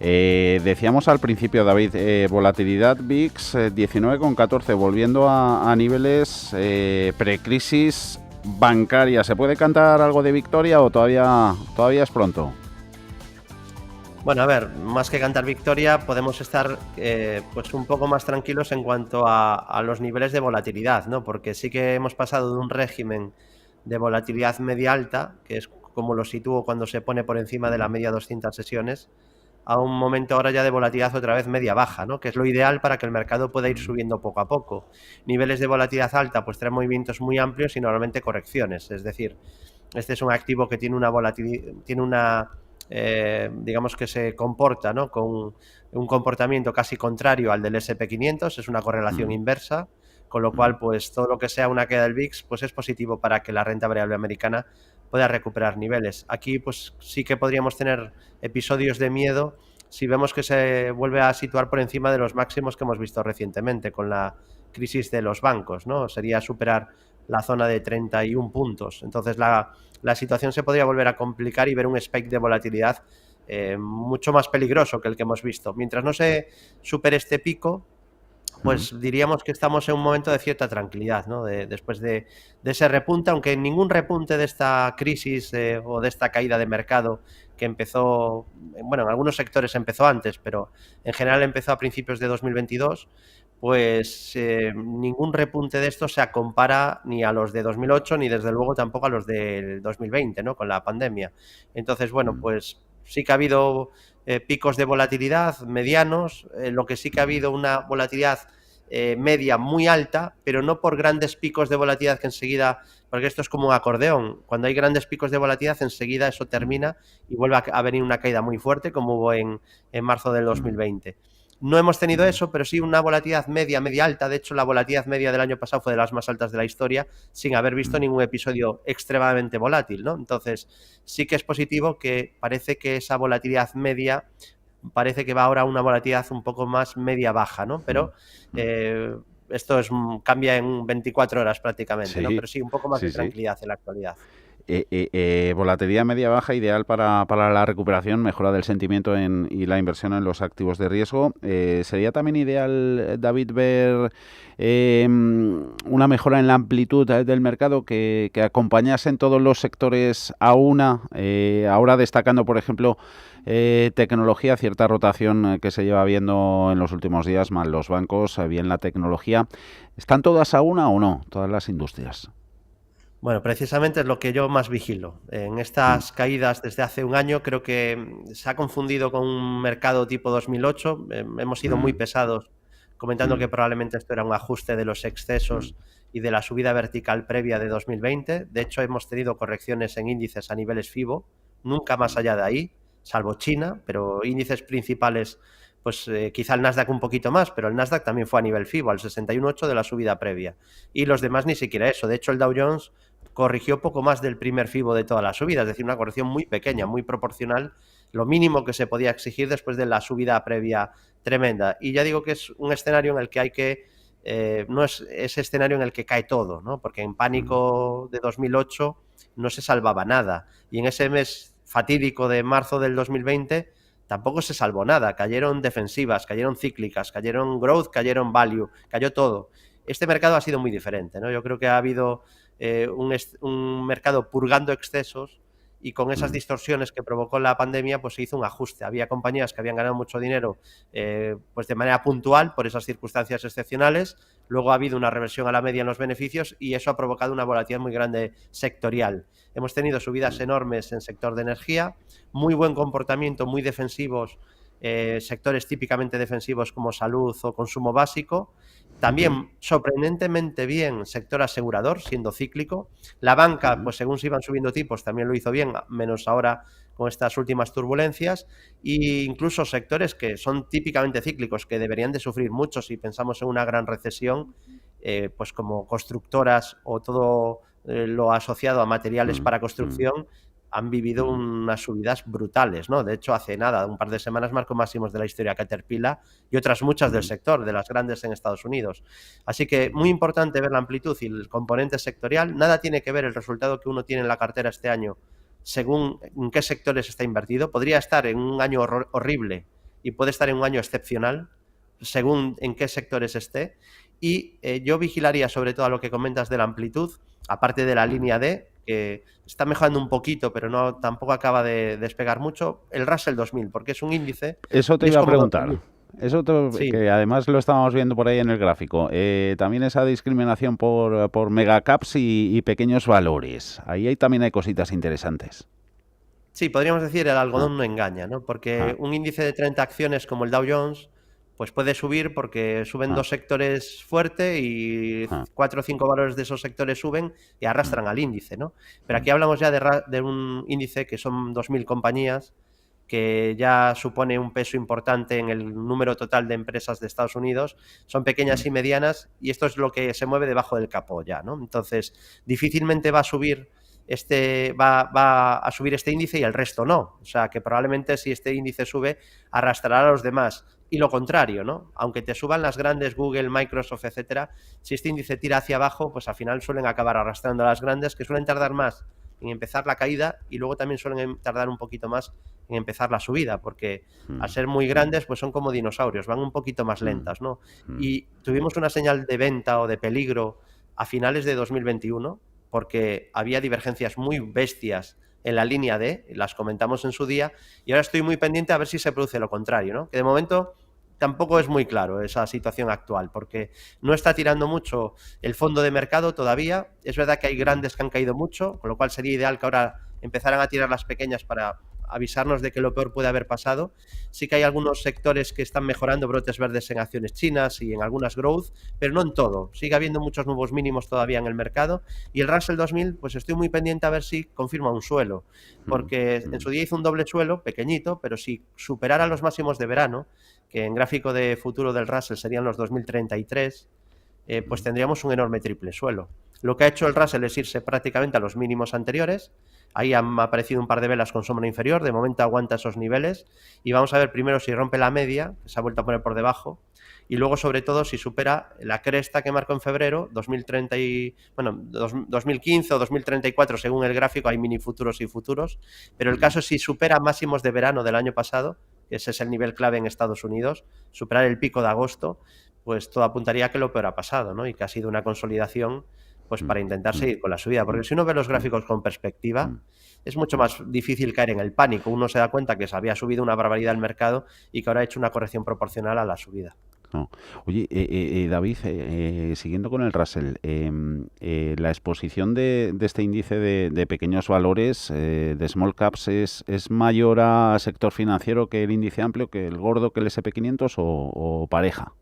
Decíamos al principio, David, volatilidad VIX 19,14, volviendo a niveles precrisis bancaria. ¿Se puede cantar algo de victoria o todavía es pronto? Bueno, a ver, más que cantar victoria, podemos estar pues un poco más tranquilos en cuanto a los niveles de volatilidad, ¿no? Porque sí que hemos pasado de un régimen de volatilidad media alta, que es como lo sitúo cuando se pone por encima de la media 200 sesiones, a un momento ahora ya de volatilidad otra vez media baja, ¿no? Que es lo ideal para que el mercado pueda ir subiendo poco a poco. Niveles de volatilidad alta pues traen movimientos muy amplios y normalmente correcciones, es decir, este es un activo que tiene una volatilidad, tiene una digamos que se comporta, ¿no?, con un comportamiento casi contrario al del SP500, es una correlación inversa, con lo cual pues todo lo que sea una caída del VIX pues es positivo para que la renta variable americana pueda recuperar niveles. Aquí pues sí que podríamos tener episodios de miedo si vemos que se vuelve a situar por encima de los máximos que hemos visto recientemente con la crisis de los bancos, ¿no? Sería superar la zona de 31 puntos. Entonces la situación se podría volver a complicar y ver un spike de volatilidad mucho más peligroso que el que hemos visto. Mientras no se supere este pico, pues diríamos que estamos en un momento de cierta tranquilidad, ¿no? Después de ese repunte, aunque ningún repunte de esta crisis o de esta caída de mercado que empezó, bueno, en algunos sectores empezó antes, pero en general empezó a principios de 2022, pues ningún repunte de esto se compara ni a los de 2008 ni desde luego tampoco a los del 2020, ¿no?, con la pandemia. Entonces, bueno, pues sí que ha habido picos de volatilidad medianos, lo que sí que ha habido una volatilidad media muy alta, pero no por grandes picos de volatilidad que enseguida, porque esto es como un acordeón, cuando hay grandes picos de volatilidad enseguida eso termina y vuelve a venir una caída muy fuerte como hubo en marzo del 2020. No hemos tenido eso, pero sí una volatilidad media alta. De hecho, la volatilidad media del año pasado fue de las más altas de la historia, sin haber visto ningún episodio extremadamente volátil, ¿no? Entonces, sí que es positivo que parece que esa volatilidad media parece que va ahora a una volatilidad un poco más media-baja, ¿no? Pero esto cambia en 24 horas prácticamente, ¿no? Pero sí, un poco más de tranquilidad en la actualidad. Volatilidad media-baja ideal para la recuperación, mejora del sentimiento y la inversión en los activos de riesgo. ¿Sería también ideal, David, ver una mejora en la amplitud del mercado que acompañase en todos los sectores a una? Ahora destacando, por ejemplo, tecnología, cierta rotación que se lleva viendo en los últimos días, más los bancos, bien la tecnología. ¿Están todas a una o no, todas las industrias? Bueno, precisamente es lo que yo más vigilo. En estas caídas desde hace un año creo que se ha confundido con un mercado tipo 2008. Hemos sido muy pesados comentando que probablemente esto era un ajuste de los excesos y de la subida vertical previa de 2020. De hecho, hemos tenido correcciones en índices a niveles FIBO, nunca más allá de ahí, salvo China, pero índices principales, pues quizá el Nasdaq un poquito más, pero el Nasdaq también fue a nivel FIBO, al 61,8 de la subida previa. Y los demás ni siquiera eso. De hecho, el Dow Jones corrigió poco más del primer FIBO de toda la subida, es decir, una corrección muy pequeña, muy proporcional, lo mínimo que se podía exigir después de la subida previa tremenda. Y ya digo que es un escenario en el que hay que, no es ese escenario en el que cae todo, ¿no? Porque en pánico de 2008 no se salvaba nada. Y en ese mes fatídico de marzo del 2020 tampoco se salvó nada. Cayeron defensivas, cayeron cíclicas, cayeron growth, cayeron value, cayó todo. Este mercado ha sido muy diferente, ¿no? Yo creo que ha habido un mercado purgando excesos y con esas distorsiones que provocó la pandemia pues se hizo un ajuste. Había compañías que habían ganado mucho dinero pues de manera puntual por esas circunstancias excepcionales, luego ha habido una reversión a la media en los beneficios y eso ha provocado una volatilidad muy grande sectorial. Hemos tenido subidas enormes en sector de energía, muy buen comportamiento, muy defensivos, sectores típicamente defensivos como salud o consumo básico. También sorprendentemente bien sector asegurador, siendo cíclico. La banca, pues según se iban subiendo tipos, también lo hizo bien, menos ahora con estas últimas turbulencias. E incluso sectores que son típicamente cíclicos, que deberían de sufrir mucho si pensamos en una gran recesión, pues como constructoras o todo lo asociado a materiales para construcción, han vivido unas subidas brutales, ¿no? De hecho, hace nada, un par de semanas marcó máximos de la historia Caterpillar y otras muchas del sector, de las grandes en Estados Unidos. Así que muy importante ver la amplitud y el componente sectorial. Nada tiene que ver el resultado que uno tiene en la cartera este año según en qué sectores está invertido. Podría estar en un año horrible y puede estar en un año excepcional, según en qué sectores esté. Y yo vigilaría sobre todo a lo que comentas de la amplitud, aparte de la línea D, que está mejorando un poquito, pero no tampoco acaba de despegar mucho, el Russell 2000, porque es un índice Eso te y es iba a cómodo preguntar. también. Eso Sí, que además lo estábamos viendo por ahí en el gráfico. También esa discriminación por megacaps y pequeños valores. También hay cositas interesantes. sí, podríamos decir el Ah, algodón no engaña, ¿no? Porque ah, un índice de 30 acciones como el Dow Jones, pues puede subir porque suben ah, dos sectores fuerte y ah, 4 o 5 valores de esos sectores suben y mm, arrastran al índice, ¿no? Pero mm, aquí hablamos ya de un índice que son 2.000 compañías, que ya supone un peso importante en el número total de empresas de Estados Unidos. Son pequeñas mm, y medianas y esto es lo que se mueve debajo del capó ya, ¿no? Entonces, difícilmente va a subir va a subir este índice y el resto no. O sea, que probablemente si este índice sube, arrastrará a los demás. Y lo contrario, ¿no? Aunque te suban las grandes, Google, Microsoft, etcétera, si este índice tira hacia abajo, pues al final suelen acabar arrastrando a las grandes, que suelen tardar más en empezar la caída y luego también suelen tardar un poquito más en empezar la subida, porque al mm, ser muy grandes, pues son como dinosaurios, van un poquito más mm, lentas, ¿no? mm. Y tuvimos una señal de venta o de peligro a finales de 2021, porque había divergencias muy bestias en la línea D, las comentamos en su día, y ahora estoy muy pendiente a ver si se produce lo contrario, ¿no? Que de momento tampoco es muy claro esa situación actual, porque no está tirando mucho el fondo de mercado todavía. Es verdad que hay grandes que han caído mucho, con lo cual sería ideal que ahora empezaran a tirar las pequeñas para avisarnos de que lo peor puede haber pasado. Sí que hay algunos sectores que están mejorando, brotes verdes en acciones chinas y en algunas growth, pero no en todo. Sigue habiendo muchos nuevos mínimos todavía en el mercado y el Russell 2000, pues estoy muy pendiente a ver si confirma un suelo, Mm, porque en mm, su día hizo un doble suelo, pequeñito, pero si superara los máximos de verano, que en gráfico de futuro del Russell serían los 2033, pues mm, tendríamos un enorme triple suelo. Lo que ha hecho el Russell es irse prácticamente a los mínimos anteriores. Ahí han aparecido un par de velas con sombra inferior, de momento aguanta esos niveles y vamos a ver primero si rompe la media, que se ha vuelto a poner por debajo, y luego sobre todo si supera la cresta que marcó en febrero, 2030 2015 o 2034 según el gráfico, hay mini futuros y futuros, pero el mm, caso es si supera máximos de verano del año pasado, que ese es el nivel clave en Estados Unidos, superar el pico de agosto, pues todo apuntaría a que lo peor ha pasado, ¿no? Y que ha sido una consolidación pues mm, para intentar mm, seguir con la subida. Porque si uno ve los mm, gráficos con perspectiva, mm, es mucho mm. más difícil caer en el pánico. Uno se da cuenta que se había subido una barbaridad el mercado y que ahora ha hecho una corrección proporcional a la subida. No. Oye, David, siguiendo con el Russell, la exposición de este índice de pequeños valores, de small caps, es mayor a sector financiero que el índice amplio, que el gordo, que el SP500 o pareja?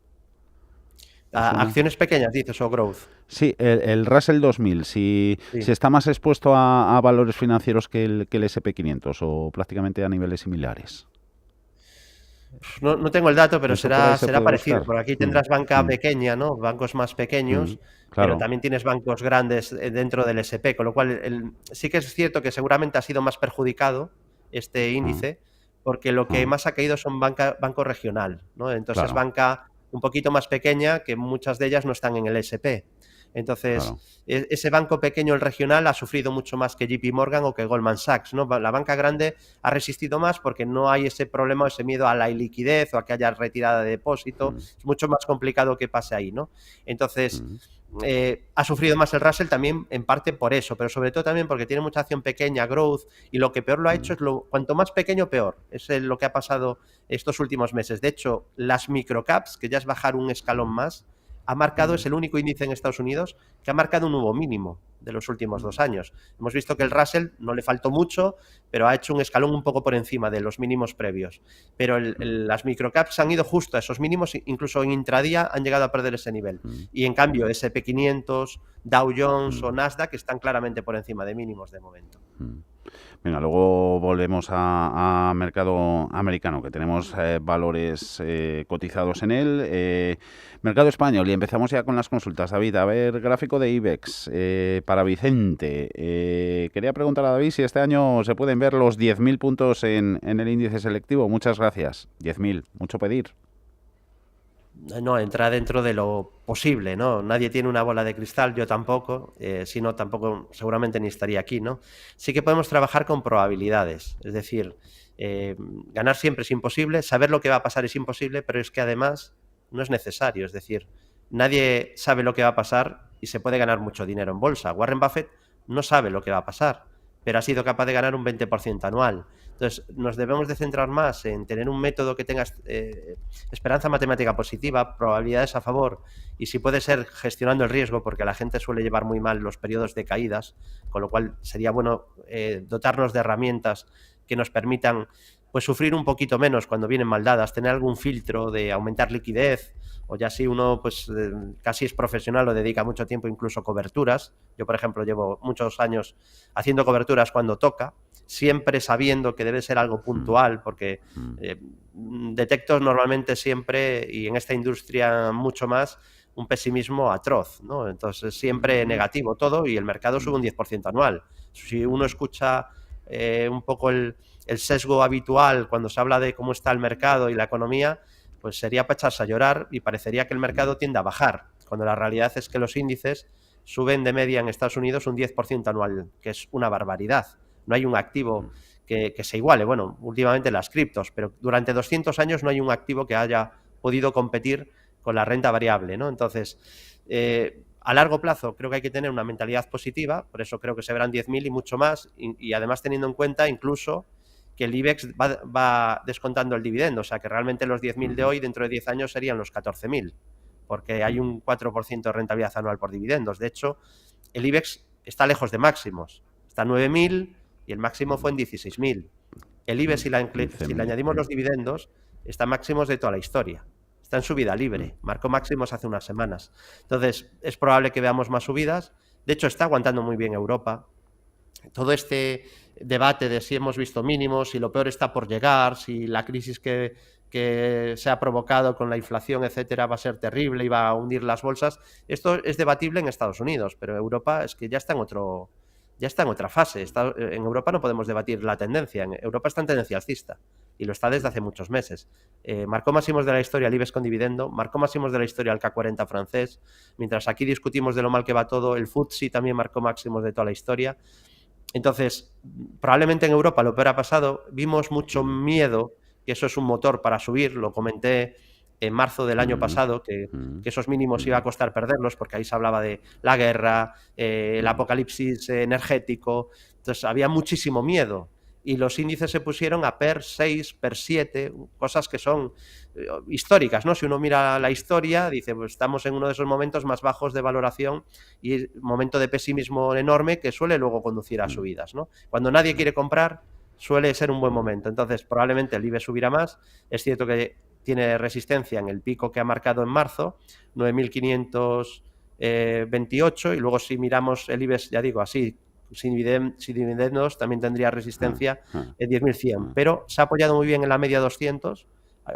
¿Te suena? Acciones pequeñas, dices, o growth. Sí, el Russell 2000, si Sí. está más expuesto a valores financieros que el SP500 o prácticamente a niveles similares. No tengo el dato, pero Eso por ahí se será puede parecido. buscar. Por aquí Mm, tendrás banca mm, pequeña, ¿no? Bancos más mm, pequeños, pero claro. también tienes bancos grandes dentro del SP, con lo cual sí que es cierto que seguramente ha sido más perjudicado este Mm, índice, porque lo que mm, más ha caído son banco regional, ¿no? Entonces claro, banca un poquito más pequeña, que muchas de ellas no están en el SP. Entonces, claro. ese banco pequeño, el regional, ha sufrido mucho más que JP Morgan o que Goldman Sachs, ¿no? La banca grande ha resistido más porque no hay ese problema, ese miedo a la iliquidez o a que haya retirada de depósito. Mm, Es mucho más complicado que pase ahí, ¿no? Entonces, mm, ha sufrido más el Russell también en parte por eso, pero sobre todo también porque tiene mucha acción pequeña, growth, y lo que peor lo ha hecho mm, es cuanto más pequeño, peor. Es lo que ha pasado estos últimos meses. De hecho, las microcaps, que ya es bajar un escalón mm, más, ha marcado, mm, es el único índice en Estados Unidos que ha marcado un nuevo mínimo de los últimos mm, 2 años. Hemos visto que el Russell no le faltó mucho, pero ha hecho un escalón un poco por encima de los mínimos previos. Pero mm, las microcaps han ido justo a esos mínimos, incluso en intradía han llegado a perder ese nivel. mm, Y en cambio, SP500, Dow Jones o mm, Nasdaq están claramente por encima de mínimos de momento. mm. Venga, luego volvemos a mercado americano, que tenemos valores cotizados en él. Mercado español, y empezamos ya con las consultas. David, a ver, gráfico de IBEX para Vicente. Quería preguntar a David si este año se pueden ver los 10.000 puntos en el índice selectivo. Muchas gracias. 10.000, mucho pedir. No, entra dentro de lo posible, ¿no? Nadie tiene una bola de cristal, yo tampoco, si no, tampoco seguramente ni estaría aquí, ¿no? Sí que podemos trabajar con probabilidades, es decir, Ganar siempre es imposible, saber lo que va a pasar es imposible, pero es que además no es necesario. Es decir, nadie sabe lo que va a pasar y se puede ganar mucho dinero en bolsa. Warren Buffett no sabe lo que va a pasar, pero ha sido capaz de ganar un 20% anual. Entonces, nos debemos de centrar más en tener un método que tenga esperanza matemática positiva, probabilidades a favor, y si puede ser gestionando el riesgo, porque la gente suele llevar muy mal los periodos de caídas, con lo cual sería bueno dotarnos de herramientas que nos permitan pues sufrir un poquito menos cuando vienen mal dadas, tener algún filtro de aumentar liquidez, o ya si uno pues casi es profesional o dedica mucho tiempo incluso coberturas. Yo, por ejemplo, llevo muchos años haciendo coberturas cuando toca, siempre sabiendo que debe ser algo puntual, porque detecto normalmente siempre, y en esta industria mucho más, un pesimismo atroz, ¿no? Entonces siempre negativo todo y el mercado sube un 10% anual. Si uno escucha un poco el sesgo habitual cuando se habla de cómo está el mercado y la economía, pues sería para echarse a llorar y parecería que el mercado tiende a bajar, cuando la realidad es que los índices suben de media en Estados Unidos un 10% anual, que es una barbaridad. No hay un activo que se iguale. Bueno, últimamente las criptos, pero durante 200 años no hay un activo que haya podido competir con la renta variable, ¿no? Entonces, a largo plazo creo que hay que tener una mentalidad positiva, por eso creo que se verán 10.000 y mucho más, y además teniendo en cuenta incluso que el IBEX va descontando el dividendo, o sea que realmente los 10.000 de hoy dentro de 10 años serían los 14.000, porque hay un 4% de rentabilidad anual por dividendos. De hecho, el IBEX está lejos de máximos, está en 9.000 y el máximo fue en 16.000. El IBEX, si le añadimos los dividendos, está en máximos de toda la historia. Está en subida libre, marcó máximos hace unas semanas. Entonces, es probable que veamos más subidas. De hecho, está aguantando muy bien Europa. Todo este debate de si hemos visto mínimos, si lo peor está por llegar, si la crisis que se ha provocado con la inflación, etcétera, va a ser terrible y va a hundir las bolsas, esto es debatible en Estados Unidos, pero Europa es que ya está en otra fase. En Europa no podemos debatir la tendencia. En Europa está en tendencia alcista y lo está desde hace muchos meses. Marcó máximos de la historia el IBEX con dividendo, marcó máximos de la historia el CAC 40 francés, mientras aquí discutimos de lo mal que va todo, el FTSE también marcó máximos de toda la historia. Entonces, probablemente en Europa lo peor ha pasado, vimos mucho miedo, que eso es un motor para subir, lo comenté en marzo del año pasado, que esos mínimos iba a costar perderlos, porque ahí se hablaba de la guerra, el apocalipsis energético, entonces había muchísimo miedo. Y los índices se pusieron a PER 6, PER 7, cosas que son históricas, ¿no? Si uno mira la historia, dice, pues estamos en uno de esos momentos más bajos de valoración y momento de pesimismo enorme que suele luego conducir a subidas, ¿no? Cuando nadie quiere comprar, suele ser un buen momento. Entonces, probablemente el IBEX subirá más. Es cierto que tiene resistencia en el pico que ha marcado en marzo, 9.528, y luego si miramos el IBEX, ya digo, así, sin dividendos, también tendría resistencia en 10.100, pero se ha apoyado muy bien en la media 200,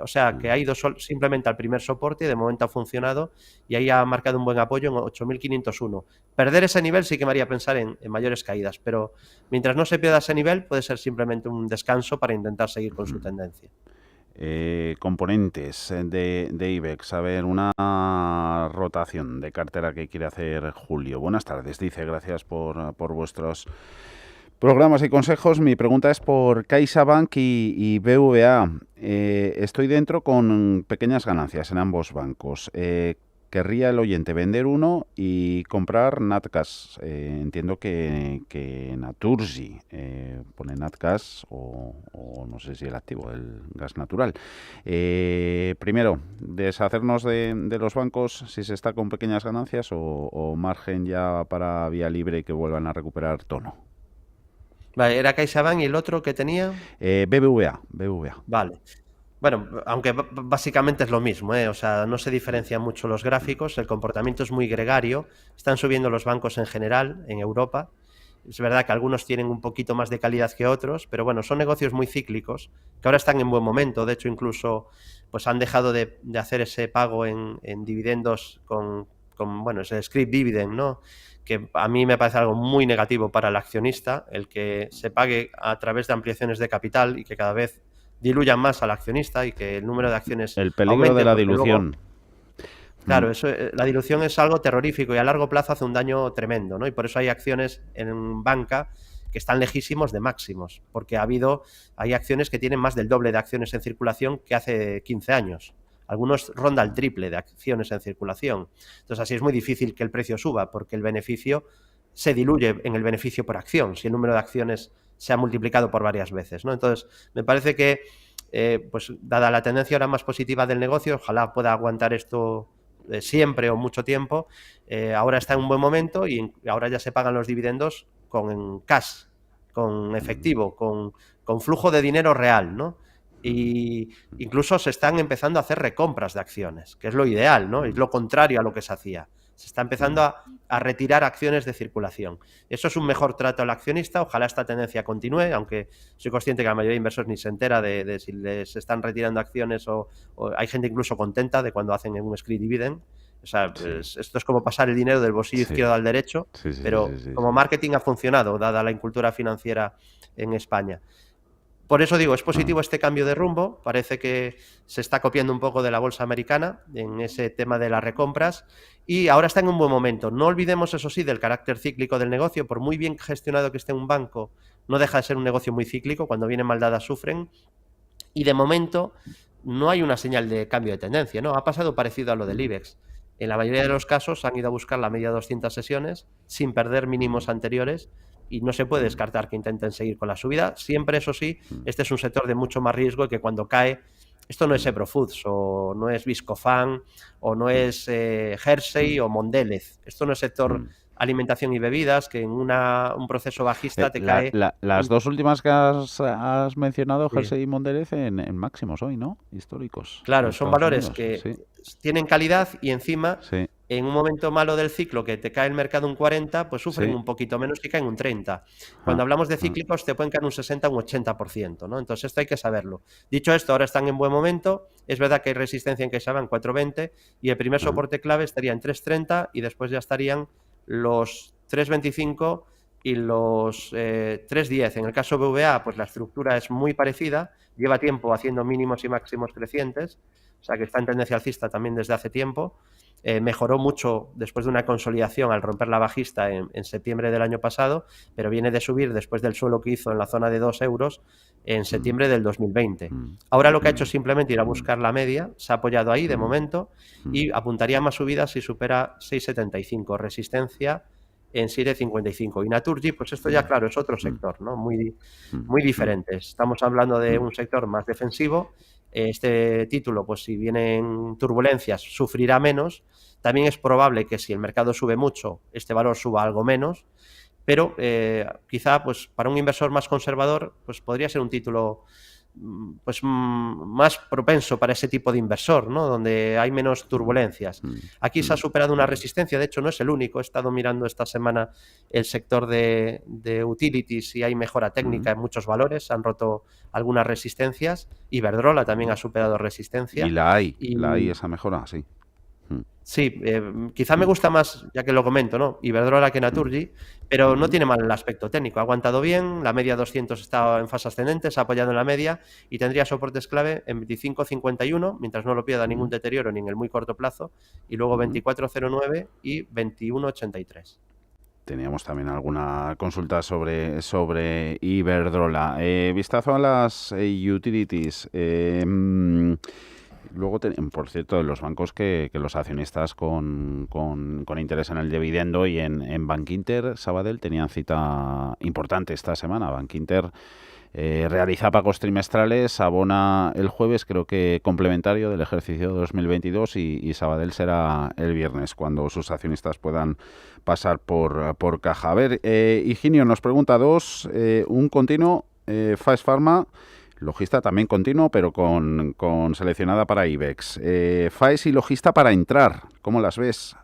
o sea que ha ido simplemente al primer soporte, de momento ha funcionado y ahí ha marcado un buen apoyo en 8.501. Perder ese nivel sí que me haría pensar en mayores caídas, pero mientras no se pierda ese nivel puede ser simplemente un descanso para intentar seguir con su tendencia. Componentes de IBEX. A ver, una rotación de cartera que quiere hacer Julio. Buenas tardes, dice, gracias por vuestros programas y consejos. Mi pregunta es por CaixaBank y BVA. Estoy dentro con pequeñas ganancias en ambos bancos. Querría el oyente vender uno y comprar Natgas. Entiendo que Naturgy pone Natgas o no sé si el activo, el gas natural. Primero, deshacernos de los bancos si se está con pequeñas ganancias o margen ya para vía libre y que vuelvan a recuperar tono. Vale, ¿era CaixaBank y el otro que tenía? BBVA. Vale. Bueno, aunque básicamente es lo mismo, ¿eh? O sea, no se diferencian mucho los gráficos, el comportamiento es muy gregario, están subiendo los bancos en general en Europa. Es verdad que algunos tienen un poquito más de calidad que otros, pero bueno, son negocios muy cíclicos, que ahora están en buen momento. De hecho, incluso pues han dejado de hacer ese pago en dividendos con bueno, ese scrip dividend, ¿no? Que a mí me parece algo muy negativo para el accionista, el que se pague a través de ampliaciones de capital y que cada vez diluyan más al accionista y que el número de acciones el peligro aumente, de la dilución. Luego, claro, eso, la dilución es algo terrorífico y a largo plazo hace un daño tremendo, ¿no? Y por eso hay acciones en banca que están lejísimos de máximos, porque hay acciones que tienen más del doble de acciones en circulación que hace 15 años. Algunos ronda el triple de acciones en circulación. Entonces, así es muy difícil que el precio suba, porque el beneficio se diluye en el beneficio por acción, si el número de acciones se ha multiplicado por varias veces, ¿no? Entonces, me parece que, pues dada la tendencia ahora más positiva del negocio, ojalá pueda aguantar esto siempre o mucho tiempo, ahora está en un buen momento y ahora ya se pagan los dividendos con cash, con efectivo, con flujo de dinero real, ¿no? Y incluso se están empezando a hacer recompras de acciones, que es lo ideal, ¿no? Es lo contrario a lo que se hacía. Se está empezando a retirar acciones de circulación. Eso es un mejor trato al accionista. Ojalá esta tendencia continúe, aunque soy consciente que la mayoría de inversores ni se entera de si les están retirando acciones o hay gente incluso contenta de cuando hacen un scrip dividend. O sea, pues, esto es como pasar el dinero del bolsillo izquierdo al derecho, pero como marketing ha funcionado, dada la incultura financiera en España. Por eso digo, es positivo este cambio de rumbo, parece que se está copiando un poco de la bolsa americana en ese tema de las recompras y ahora está en un buen momento. No olvidemos, eso sí, del carácter cíclico del negocio, por muy bien gestionado que esté un banco, no deja de ser un negocio muy cíclico, cuando vienen mal dadas sufren y de momento no hay una señal de cambio de tendencia, ¿no? Ha pasado parecido a lo del IBEX. En la mayoría de los casos han ido a buscar la media de 200 sesiones sin perder mínimos anteriores y no se puede descartar que intenten seguir con la subida. Siempre, eso sí, este es un sector de mucho más riesgo y que cuando cae, esto no es Ebro Foods o no es Viscofan o no es Hershey o Mondelez. Esto no es sector alimentación y bebidas, que en un proceso bajista te cae... Las dos últimas que has mencionado, Hershey y Mondelez, en máximos hoy, ¿no? Históricos. Claro, son valores que tienen calidad y encima... En un momento malo del ciclo que te cae el mercado un 40, pues sufren un poquito menos y caen un 30. Cuando hablamos de cíclicos te pueden caer un 60 o un 80%, ¿no? Entonces esto hay que saberlo. Dicho esto, ahora están en buen momento. Es verdad que hay resistencia en CaixaBank en 4.20 y el primer soporte clave estaría en 3.30 y después ya estarían los 3.25 y los 3.10. En el caso de BVA, pues la estructura es muy parecida. Lleva tiempo haciendo mínimos y máximos crecientes. O sea que está en tendencia alcista también desde hace tiempo. Mejoró mucho después de una consolidación al romper la bajista en septiembre del año pasado, pero viene de subir después del suelo que hizo en la zona de 2 euros en septiembre del 2020. Ahora lo que ha hecho es simplemente ir a buscar la media, se ha apoyado ahí de momento y apuntaría más subidas si supera 6,75, resistencia en 7,55. Y Naturgy, pues esto ya claro, es otro sector, ¿no? Muy diferente. Estamos hablando de un sector más defensivo. Este título, pues si vienen turbulencias, sufrirá menos. También es probable que si el mercado sube mucho, este valor suba algo menos, pero quizá pues para un inversor más conservador, pues podría ser un título pues más propenso para ese tipo de inversor, ¿no? Donde hay menos turbulencias. Aquí se ha superado una resistencia, de hecho no es el único. He estado mirando esta semana el sector de utilities y hay mejora técnica en muchos valores, han roto algunas resistencias. Iberdrola también ha superado resistencia. Y la hay esa mejora, sí. Sí, quizá me gusta más, ya que lo comento, ¿no? Iberdrola que Naturgy, pero no tiene mal el aspecto técnico. Ha aguantado bien, la media 200 está en fase ascendente, se ha apoyado en la media y tendría soportes clave en 25,51, mientras no lo pierda ningún deterioro ni en el muy corto plazo, y luego 24,09 y 21,83. Teníamos también alguna consulta sobre Iberdrola. Vistazo a las utilities. Luego, por cierto, de los bancos que los accionistas con interés en el dividendo y en Bankinter, Sabadell, tenían cita importante esta semana. Bankinter realiza pagos trimestrales, abona el jueves, creo que complementario del ejercicio 2022 y Sabadell será el viernes, cuando sus accionistas puedan pasar por caja. A ver, Higinio nos pregunta un continuo, Faes Pharma, logista también continuo, pero con seleccionada para IBEX. Faes y logista para entrar, ¿cómo las ves?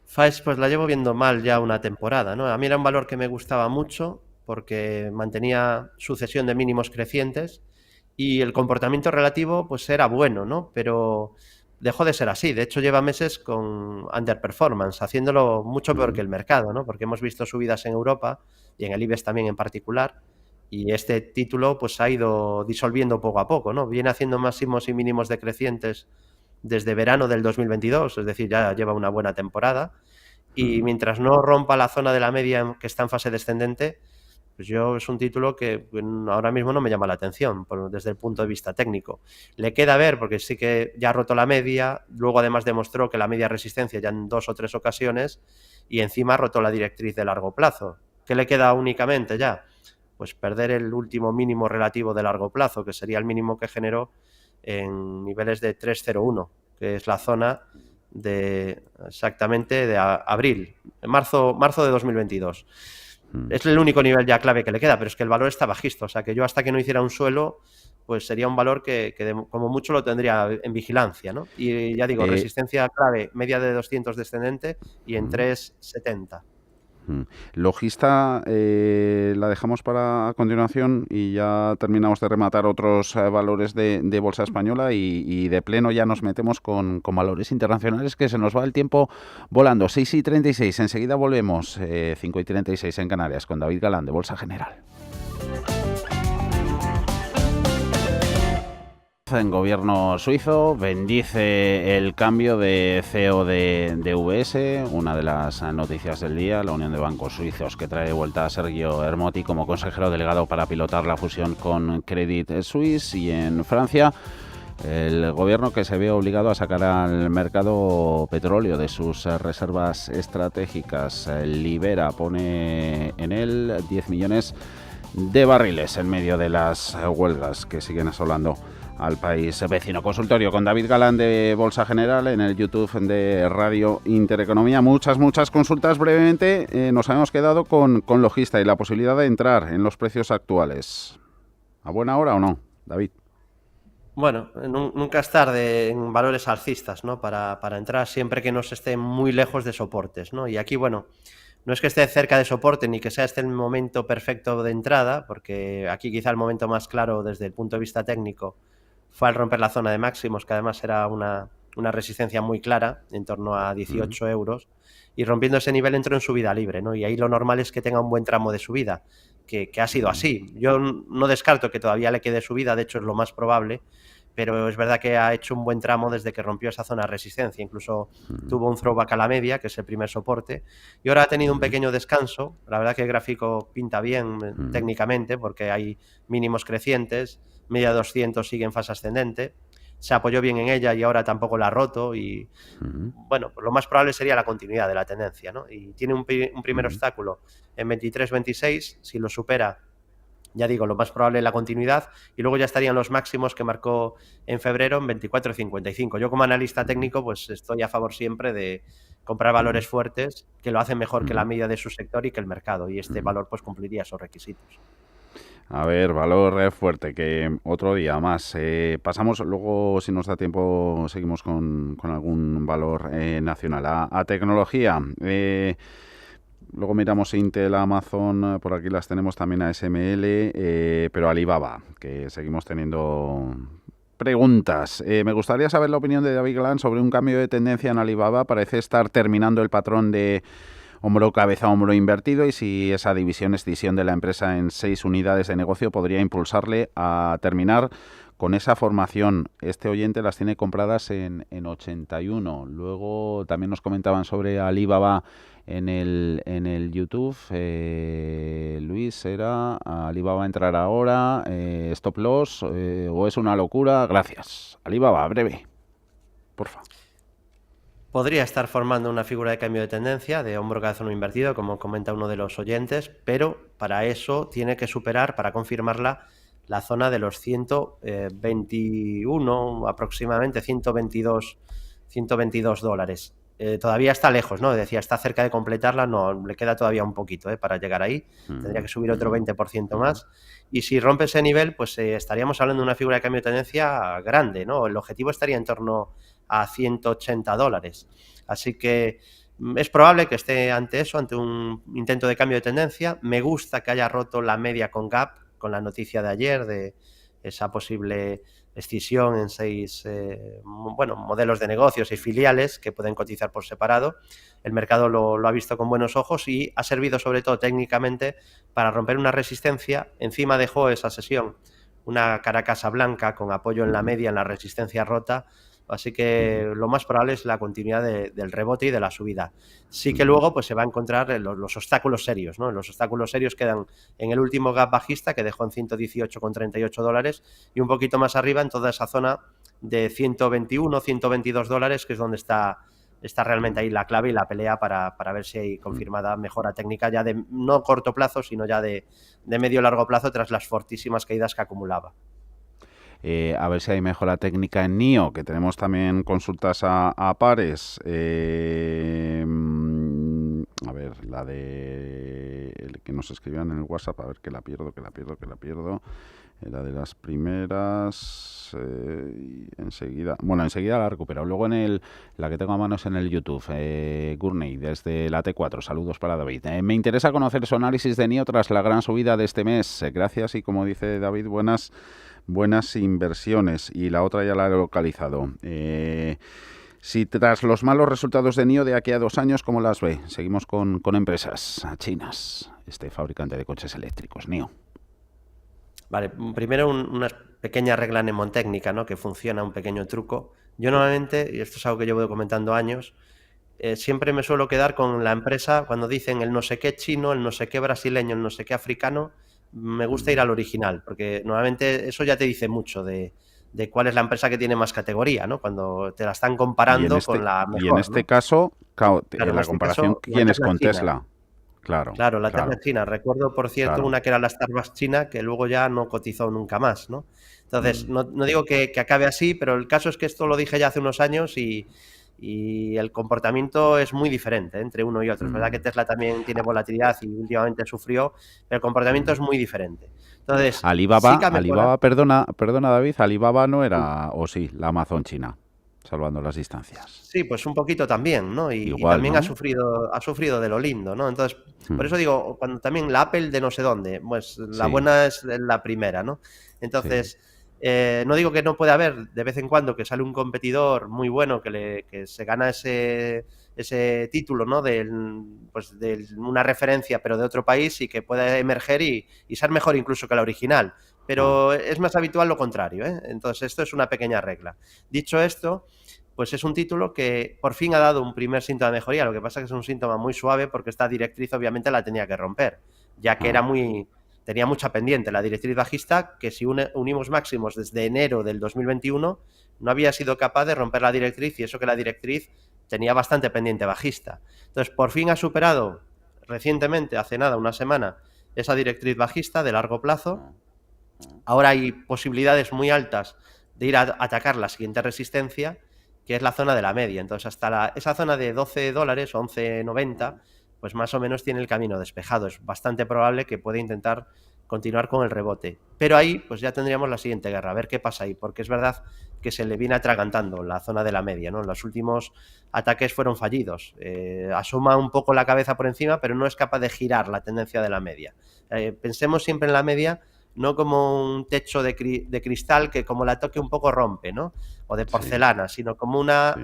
Faes, pues la llevo viendo mal ya una temporada, ¿no? A mí era un valor que me gustaba mucho porque mantenía sucesión de mínimos crecientes y el comportamiento relativo pues era bueno, ¿no? Pero dejó de ser así. De hecho, lleva meses con underperformance, haciéndolo mucho peor que el mercado, ¿no? Porque hemos visto subidas en Europa y en el IBEX también en particular. Y este título pues ha ido disolviendo poco a poco, ¿no? Viene haciendo máximos y mínimos decrecientes desde verano del 2022, es decir, ya lleva una buena temporada. y mientras no rompa la zona de la media que está en fase descendente, pues yo es un título que ahora mismo no me llama la atención desde el punto de vista técnico. Le queda ver, porque sí que ya ha roto la media, luego además demostró que la media resistencia ya en 2 o 3 ocasiones y encima ha roto la directriz de largo plazo. ¿Qué le queda únicamente ya? Pues perder el último mínimo relativo de largo plazo, que sería el mínimo que generó en niveles de 301, que es la zona de exactamente de abril, marzo de 2022. Es el único nivel ya clave que le queda, pero es que el valor está bajista, o sea que yo hasta que no hiciera un suelo, pues sería un valor que como mucho lo tendría en vigilancia, ¿no? Y ya digo, Eh, resistencia clave, media de 200 descendente y en 370. Logista, la dejamos para a continuación y ya terminamos de rematar otros valores de bolsa española y de pleno ya nos metemos con valores internacionales, que se nos va el tiempo volando. 6:36, enseguida volvemos, 5:36 en Canarias, con David Galán de Bolsa General. En gobierno suizo bendice el cambio de CEO de UBS, una de las noticias del día, la Unión de Bancos Suizos, que trae de vuelta a Sergio Ermotti como consejero delegado para pilotar la fusión con Credit Suisse. Y en Francia, el gobierno, que se ve obligado a sacar al mercado petróleo de sus reservas estratégicas, libera, pone en él 10 millones de barriles en medio de las huelgas que siguen asolando al país vecino. Consultorio con David Galán de Bolsa General en el YouTube de Radio Intereconomía. Muchas consultas brevemente. Nos habíamos quedado con Logista y la posibilidad de entrar en los precios actuales. ¿A buena hora o no, David? Bueno, nunca es tarde en valores alcistas, ¿no? Para entrar siempre que no se esté muy lejos de soportes, ¿no? Y aquí, bueno, no es que esté cerca de soporte ni que sea este el momento perfecto de entrada, porque aquí quizá el momento más claro desde el punto de vista técnico fue al romper la zona de máximos, que además era una resistencia muy clara, en torno a 18 euros, y rompiendo ese nivel entró en subida libre, ¿no? Y ahí lo normal es que tenga un buen tramo de subida, que ha sido así. Yo no descarto que todavía le quede subida, de hecho es lo más probable, pero es verdad que ha hecho un buen tramo desde que rompió esa zona de resistencia. Incluso tuvo un throwback a la media, que es el primer soporte, y ahora ha tenido un pequeño descanso. La verdad que el gráfico pinta bien técnicamente, porque hay mínimos crecientes, media 200 sigue en fase ascendente, se apoyó bien en ella y ahora tampoco la ha roto y, bueno, pues lo más probable sería la continuidad de la tendencia, ¿no? Y tiene un primer obstáculo en 23-26, si lo supera, ya digo, lo más probable es la continuidad, y luego ya estarían los máximos que marcó en febrero en 24,55. Yo como analista técnico pues estoy a favor siempre de comprar valores fuertes que lo hacen mejor que la media de su sector y que el mercado, y este valor pues cumpliría esos requisitos. A ver, valor fuerte, que otro día más. Pasamos, luego si nos da tiempo seguimos con algún valor nacional. A tecnología. Luego miramos Intel, Amazon, por aquí las tenemos también a SML, pero Alibaba, que seguimos teniendo preguntas. Me gustaría saber la opinión de David Galán sobre un cambio de tendencia en Alibaba. Parece estar terminando el patrón de hombro, cabeza, hombro invertido, y si esa escisión de la empresa en 6 unidades de negocio podría impulsarle a terminar con esa formación. Este oyente las tiene compradas en 81. Luego también nos comentaban sobre Alibaba en el YouTube. Luis, ¿era Alibaba entrar ahora? ¿Stop loss? ¿O es una locura? Gracias. Alibaba, breve, porfa. Podría estar formando una figura de cambio de tendencia de hombro, cabeza, hombro invertido, como comenta uno de los oyentes, pero para eso tiene que superar, para confirmarla, la zona de los 121, aproximadamente 122 dólares. Todavía está lejos, ¿no? Decía, está cerca de completarla, no, le queda todavía un poquito para llegar ahí, tendría que subir otro 20% más, y si rompe ese nivel, pues estaríamos hablando de una figura de cambio de tendencia grande, ¿no? El objetivo estaría en torno a 180 dólares. Así que es probable que esté ante eso, ante un intento de cambio de tendencia. Me gusta que haya roto la media con Gap, con la noticia de ayer de esa posible escisión en 6 modelos de negocios y filiales que pueden cotizar por separado. El mercado lo ha visto con buenos ojos y ha servido sobre todo técnicamente para romper una resistencia. Encima dejó esa sesión una carcasa blanca con apoyo en la media, en la resistencia rota. Así que lo más probable es la continuidad del rebote y de la subida. Sí que luego pues se va a encontrar los obstáculos serios, ¿no? Los obstáculos serios quedan en el último gap bajista, que dejó en $118,38, y un poquito más arriba en toda esa zona de 121, $122, que es donde está realmente ahí la clave y la pelea para ver si hay confirmada mejora técnica ya de no corto plazo, sino ya de medio largo plazo tras las fortísimas caídas que acumulaba. A ver si hay mejora técnica en NIO, que tenemos también consultas a pares. A ver, la de el que nos escribían en el WhatsApp, a ver que la pierdo. La de las primeras, enseguida la recupero. Luego la que tengo a mano es en el YouTube, Gurney, desde la T4. Saludos para David. Me interesa conocer su análisis de NIO tras la gran subida de este mes. Gracias y, como dice David, buenas inversiones. Y la otra ya la he localizado. Si tras los malos resultados de NIO de aquí a 2 años, ¿cómo las ve? Seguimos con empresas chinas, este fabricante de coches eléctricos, NIO. Vale, primero una pequeña regla mnemotécnica, ¿no? Que funciona, un pequeño truco. Yo normalmente, y esto es algo que llevo comentando años, siempre me suelo quedar con la empresa cuando dicen el no sé qué chino, el no sé qué brasileño, el no sé qué africano. Me gusta ir al original, porque normalmente eso ya te dice mucho de cuál es la empresa que tiene más categoría, ¿no? Cuando te la están comparando con la mejor. Y en este caso, claro, la comparación, ¿quién es con Tesla? Claro, la Tesla china. Recuerdo, por cierto, una que era la Starbucks china, que luego ya no cotizó nunca más, ¿no? Entonces, no digo que acabe así, pero el caso es que esto lo dije ya hace unos años y el comportamiento es muy diferente entre uno y otro. Es verdad que Tesla también tiene volatilidad y últimamente sufrió, pero el comportamiento es muy diferente. Entonces, Alibaba, perdona David, Alibaba no era, o sí, la Amazon china, salvando las distancias. Sí, pues un poquito también, ¿no? Y también, ¿no? ha sufrido de lo lindo, ¿no? Entonces, por eso digo, cuando también la Apple de no sé dónde, pues la buena es la primera, ¿no? Entonces, no digo que no pueda haber de vez en cuando que sale un competidor muy bueno que se gana ese título, ¿no? De una referencia, pero de otro país, y que pueda emerger y ser mejor incluso que la original. Pero es más habitual lo contrario, ¿eh? Entonces, esto es una pequeña regla. Dicho esto, pues es un título que por fin ha dado un primer síntoma de mejoría. Lo que pasa es que es un síntoma muy suave porque esta directriz obviamente la tenía que romper, ya que tenía mucha pendiente la directriz bajista, que si unimos máximos desde enero del 2021 no había sido capaz de romper la directriz, y eso que la directriz tenía bastante pendiente bajista. Entonces, por fin ha superado recientemente, hace nada, una semana, esa directriz bajista de largo plazo. Ahora hay posibilidades muy altas de ir a atacar la siguiente resistencia, que es la zona de la media. Entonces, hasta esa zona de $12, 11,90, pues más o menos tiene el camino despejado. Es bastante probable que pueda intentar continuar con el rebote. Pero ahí, pues ya tendríamos la siguiente guerra, a ver qué pasa ahí, porque es verdad que se le viene atragantando la zona de la media, ¿no? Los últimos ataques fueron fallidos. Asoma un poco la cabeza por encima, pero no es capaz de girar la tendencia de la media. Pensemos siempre en la media no como un techo de cristal que como la toque un poco rompe, ¿no? O de porcelana, sino como una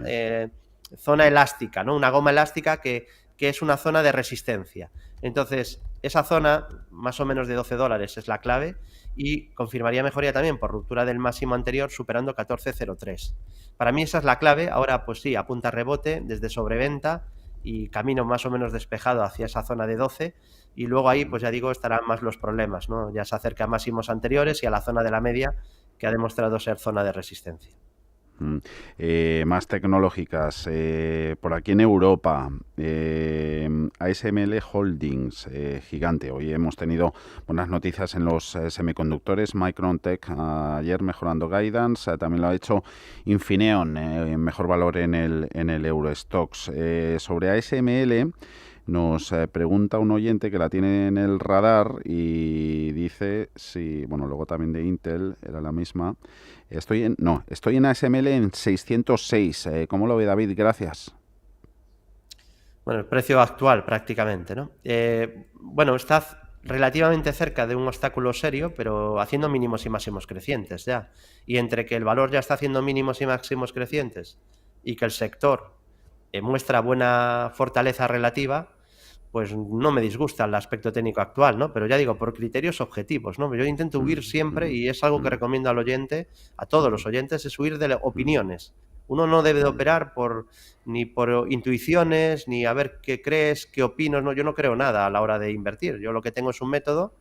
zona elástica, ¿no? Una goma elástica que es una zona de resistencia. Entonces, esa zona, más o menos de $12, es la clave, y confirmaría mejoría también por ruptura del máximo anterior superando 14,03. Para mí esa es la clave. Ahora, pues sí, apunta rebote desde sobreventa y camino más o menos despejado hacia esa zona de 12, y luego ahí, pues ya digo, estarán más los problemas, ¿no? Ya se acerca a máximos anteriores y a la zona de la media, que ha demostrado ser zona de resistencia. Más tecnológicas, por aquí en Europa, ASML Holdings, gigante. Hoy hemos tenido buenas noticias en los semiconductores. Micron Tech ayer mejorando guidance, también lo ha hecho Infineon, mejor valor en el Eurostoxx. Sobre ASML nos pregunta un oyente que la tiene en el radar y dice, luego también de Intel, era la misma. Estoy en ASML en 606. ¿Cómo lo ve, David? Gracias. Bueno, el precio actual prácticamente, ¿no? Está relativamente cerca de un obstáculo serio, pero haciendo mínimos y máximos crecientes ya. Y entre que el valor ya está haciendo mínimos y máximos crecientes y que el sector muestra buena fortaleza relativa, pues no me disgusta el aspecto técnico actual, ¿no? Pero ya digo, por criterios objetivos, ¿no? Yo intento huir siempre, y es algo que recomiendo al oyente, a todos los oyentes, es huir de opiniones. Uno no debe de operar ni por intuiciones, ni a ver qué crees, qué opinas, no, yo no creo nada a la hora de invertir. Yo lo que tengo es un método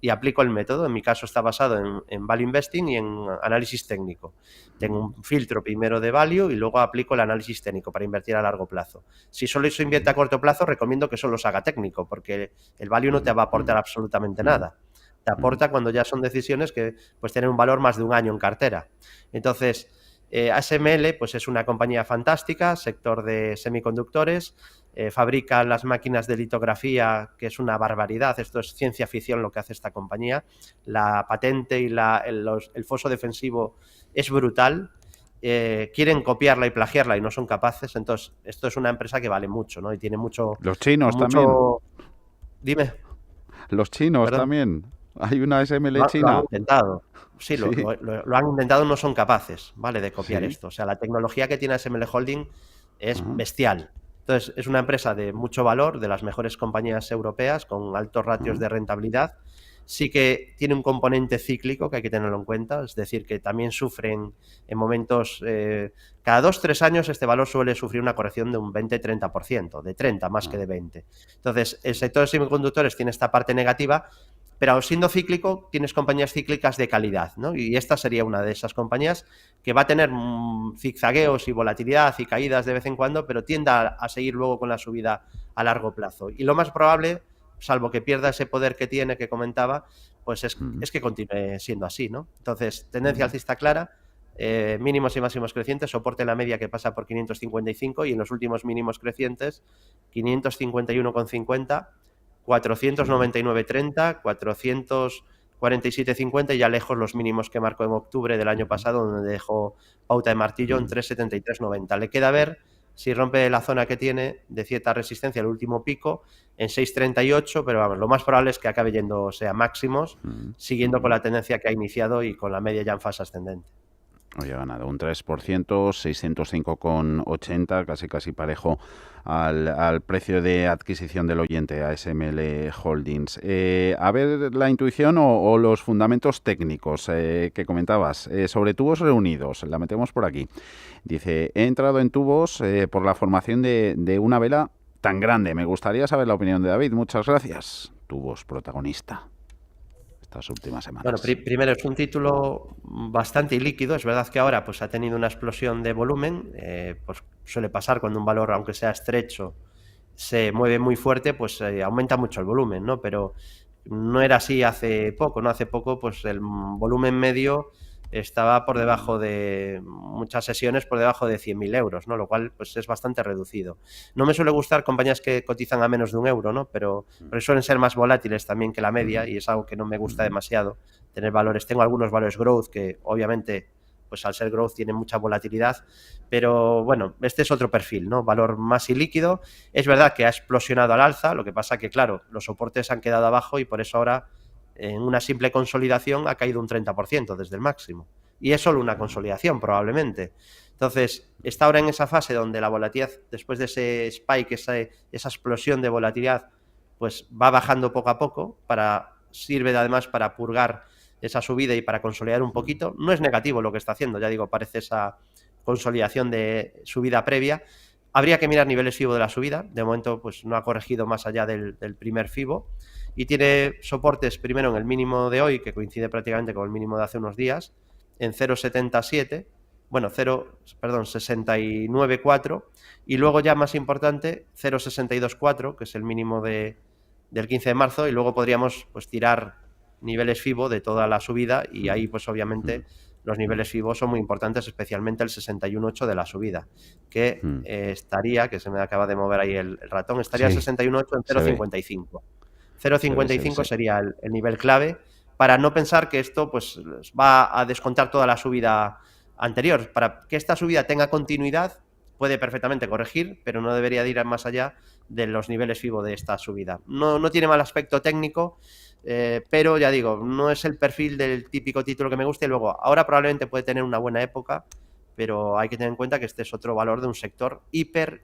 y aplico el método. En mi caso está basado en value investing y en análisis técnico. Tengo un filtro primero de value y luego aplico el análisis técnico para invertir a largo plazo. Si solo se invierte a corto plazo, recomiendo que solo se haga técnico, porque el value no te va a aportar absolutamente nada. Te aporta cuando ya son decisiones que pues tienen un valor más de un año en cartera. Entonces, ASML pues es una compañía fantástica, sector de semiconductores, fabrica las máquinas de litografía, que es una barbaridad. Esto es ciencia ficción lo que hace esta compañía. La patente y el foso defensivo es brutal. Quieren copiarla y plagiarla y no son capaces. Entonces, esto es una empresa que vale mucho, ¿no? Y tiene mucho... Los chinos también. Dime. Los chinos Perdón. también. Hay una ASML Lo han china. intentado. Sí, Sí. lo han intentado, no son capaces, ¿vale?, de copiar Sí. esto. O sea, la tecnología que tiene ASML Holding es Ah, bestial. Entonces, es una empresa de mucho valor, de las mejores compañías europeas, con altos ratios ah. de rentabilidad. Sí que tiene un componente cíclico que hay que tenerlo en cuenta, es decir, que también sufren en momentos, cada 2-3 años este valor suele sufrir una corrección de un 20-30%, de 30 más que de 20. Entonces, el sector de semiconductores tiene esta parte negativa, pero siendo cíclico, tienes compañías cíclicas de calidad, ¿no? Y esta sería una de esas compañías que va a tener zigzagueos y volatilidad y caídas de vez en cuando, pero tiende a seguir luego con la subida a largo plazo. Y lo más probable, salvo que pierda ese poder que tiene, que comentaba, pues es que continúe siendo así, ¿no? Entonces, tendencia alcista clara, mínimos y máximos crecientes, soporte en la media que pasa por 555 y en los últimos mínimos crecientes 551,50, 499,30, 447,50 y ya lejos los mínimos que marcó en octubre del año pasado, donde dejó pauta de martillo en 373,90. Le queda ver si rompe la zona que tiene de cierta resistencia, el último pico, en 6,38, pero vamos, lo más probable es que acabe yéndose a máximos, siguiendo con la tendencia que ha iniciado y con la media ya en fase ascendente. Hoy ha ganado un 3%, 605,80, casi parejo al precio de adquisición del oyente, ASML Holdings. A ver, la intuición o los fundamentos técnicos que comentabas. Sobre tubos reunidos, la metemos por aquí. Dice, he entrado en tubos por la formación de una vela tan grande. Me gustaría saber la opinión de David. Muchas gracias. Tubos, protagonista estas últimas Bueno, semanas. primero es un título bastante ilíquido. Es verdad que ahora pues ha tenido una explosión de volumen. Pues suele pasar cuando un valor, aunque sea estrecho, se mueve muy fuerte, pues aumenta mucho el volumen, ¿no? Pero no era así hace poco, ¿no? Hace poco, pues el volumen medio estaba por debajo de muchas sesiones, por debajo de 100.000 euros, ¿no? Lo cual pues es bastante reducido. No me suele gustar compañías que cotizan a menos de un euro, ¿no? Pero suelen ser más volátiles también que la media y es algo que no me gusta demasiado, tener valores. Tengo algunos valores growth que obviamente pues al ser growth tienen mucha volatilidad, pero bueno, este es otro perfil, ¿no? Valor más ilíquido. Es verdad que ha explosionado al alza, lo que pasa que, claro, los soportes han quedado abajo y por eso ahora en una simple consolidación ha caído un 30% desde el máximo. Y es solo una consolidación, probablemente. Entonces, está ahora en esa fase donde la volatilidad, después de ese spike, esa explosión de volatilidad, pues va bajando poco a poco, sirve además para purgar esa subida y para consolidar un poquito. No es negativo lo que está haciendo, ya digo, parece esa consolidación de subida previa. Habría que mirar niveles FIBO de la subida. De momento, pues no ha corregido más allá del primer FIBO y tiene soportes primero en el mínimo de hoy, que coincide prácticamente con el mínimo de hace unos días, en 0,77, bueno, 69,4 y luego ya más importante 0,624, que es el mínimo del 15 de marzo y luego podríamos pues tirar niveles FIBO de toda la subida y ahí pues obviamente los niveles FIBO son muy importantes, especialmente el 61,8 de la subida, que estaría, que se me acaba de mover ahí el ratón, estaría el 61,8 en 0,55. 0,55 sería el nivel clave para no pensar que esto pues va a descontar toda la subida anterior. Para que esta subida tenga continuidad, puede perfectamente corregir, pero no debería de ir más allá de los niveles FIBO de esta subida. No tiene mal aspecto técnico, pero ya digo, no es el perfil del típico título que me gusta y luego ahora probablemente puede tener una buena época, pero hay que tener en cuenta que este es otro valor de un sector hiper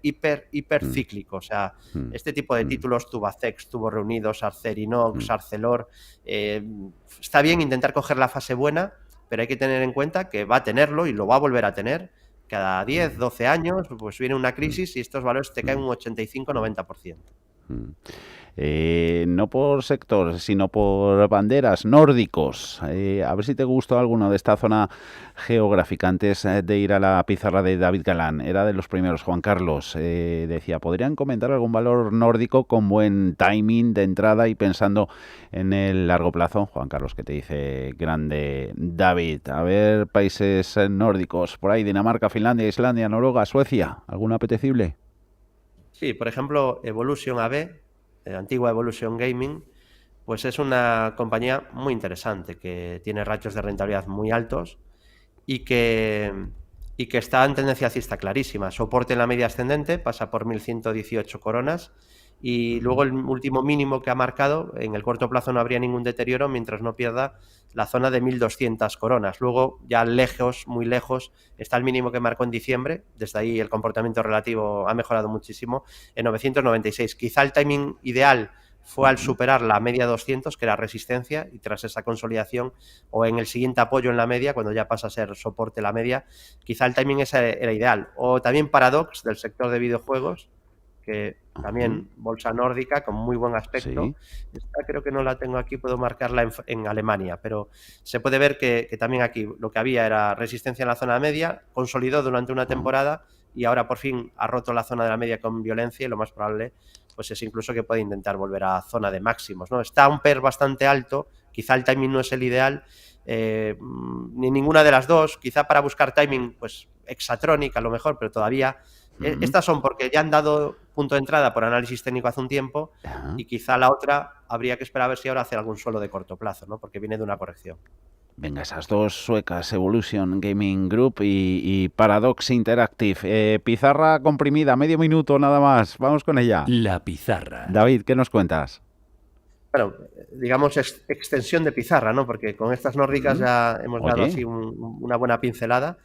cíclico. O sea, este tipo de títulos, Tubacex, Tubos Reunidos, Acerinox, Arcelor, está bien intentar coger la fase buena, pero hay que tener en cuenta que va a tenerlo y lo va a volver a tener. Cada 10, 12 años, pues viene una crisis y estos valores te caen un 85-90%. No por sector, sino por banderas, nórdicos. A ver si te gustó alguno de esta zona geográfica antes de ir a la pizarra de David Galán. Era de los primeros. Juan Carlos decía, ¿podrían comentar algún valor nórdico con buen timing de entrada y pensando en el largo plazo? Juan Carlos, ¿qué te dice grande David? A ver, países nórdicos, por ahí, Dinamarca, Finlandia, Islandia, Noruega, Suecia. ¿Alguno apetecible? Sí, por ejemplo, Evolution AB, antigua Evolution Gaming, pues es una compañía muy interesante que tiene ratios de rentabilidad muy altos y que está en tendencia alcista clarísima. Soporte en la media ascendente, pasa por 1.118 coronas y luego el último mínimo que ha marcado, en el corto plazo no habría ningún deterioro mientras no pierda la zona de 1.200 coronas. Luego, ya lejos, muy lejos, está el mínimo que marcó en diciembre. Desde ahí el comportamiento relativo ha mejorado muchísimo en 996. Quizá el timing ideal fue al superar la media 200, que era resistencia, y tras esa consolidación o en el siguiente apoyo en la media, cuando ya pasa a ser soporte la media, quizá el timing ese era ideal. O también Paradox, del sector de videojuegos, que también bolsa nórdica con muy buen aspecto. Sí. Esta creo que no la tengo aquí, puedo marcarla en Alemania, pero se puede ver que también aquí lo que había era resistencia en la zona media, consolidó durante una temporada y ahora por fin ha roto la zona de la media con violencia y lo más probable pues es incluso que puede intentar volver a zona de máximos, ¿no? Está un PER bastante alto, quizá el timing no es el ideal, ni ninguna de las dos, quizá para buscar timing pues Exatronic a lo mejor, pero todavía estas son porque ya han dado punto de entrada por análisis técnico hace un tiempo y quizá la otra habría que esperar a ver si ahora hace algún suelo de corto plazo, ¿no? Porque viene de una corrección. Venga, esas dos suecas, Evolution Gaming Group y Paradox Interactive. Pizarra comprimida, medio minuto nada más. Vamos con ella. La pizarra. David, ¿qué nos cuentas? Bueno, digamos extensión de pizarra, ¿no? Porque con estas nórdicas ya hemos dado así una buena pincelada.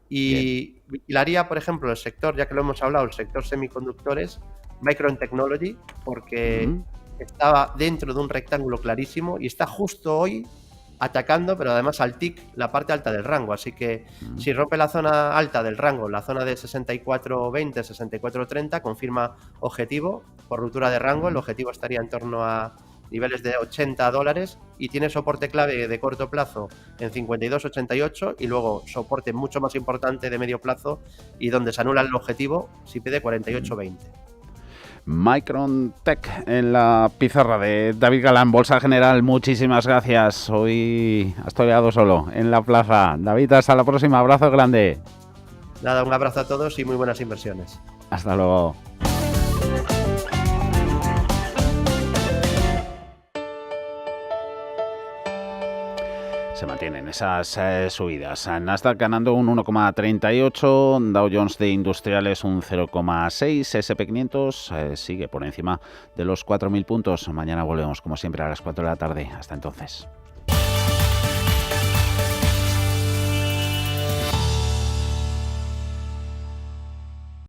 Y vigilaría, por ejemplo, el sector, ya que lo hemos hablado, el sector semiconductores, Micron Technology, porque estaba dentro de un rectángulo clarísimo y está justo hoy atacando, pero además al TIC, la parte alta del rango. Así que si rompe la zona alta del rango, la zona de 64.20, 64.30, confirma objetivo por ruptura de rango. El objetivo estaría en torno a niveles de $80 y tiene soporte clave de corto plazo en 52.88 y luego soporte mucho más importante de medio plazo y donde se anula el objetivo si pide 48.20. Micron Tech en la pizarra de David Galán, Bolsa General. Muchísimas gracias. Hoy has toreado solo en la plaza. David, hasta la próxima. Abrazo grande. Nada, un abrazo a todos y muy buenas inversiones. Hasta luego. Se mantienen esas subidas. Nasdaq ganando un 1,38, Dow Jones de Industriales un 0,6, S&P 500 sigue por encima de los 4.000 puntos. Mañana volvemos como siempre a las 4 de la tarde. Hasta entonces.